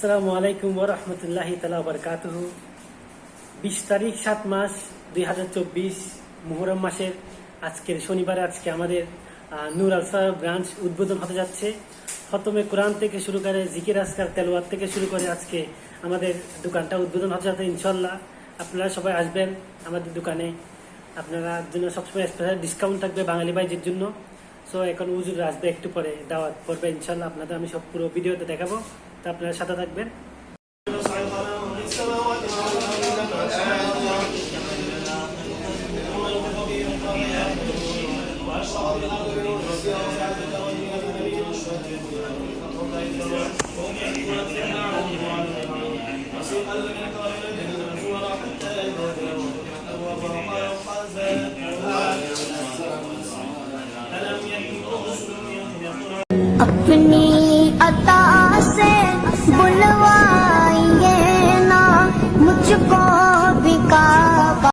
আসসালামু আলাইকুম ওয়া রাহমাতুল্লাহি তাআলা ওয়া বারাকাতুহু। 20 তারিখ 7 মাস 2024 মুহররম মাসের আজকের শনিবারে আজকে আমাদের নূর আলফা ব্রাঞ্চ উদ্বোধন হতে যাচ্ছে। খতমে কোরআন থেকে শুরু করে জিকির আজকার তেলাওয়াত থেকে শুরু করে আজকে আমাদের দোকানটা উদ্বোধন হতে যাচ্ছে ইনশাআল্লাহ। আপনারা সবাই আসবেন আমাদের দোকানে। আপনারা জন্য সবসময় স্পেশাল ডিসকাউন্ট থাকবে বাঙালি ভাইদের জন্য। সো এখন হুজুর আসবে একটু পরে, দাওয়াত পড়বে ইনশাআল্লাহ। আপনাদের আমি সব পুরো ভিডিওতে দেখাবো, তো আপনারা সাথে থাকবেন। अपनी अता से बुलवाइए ना मुझको भी का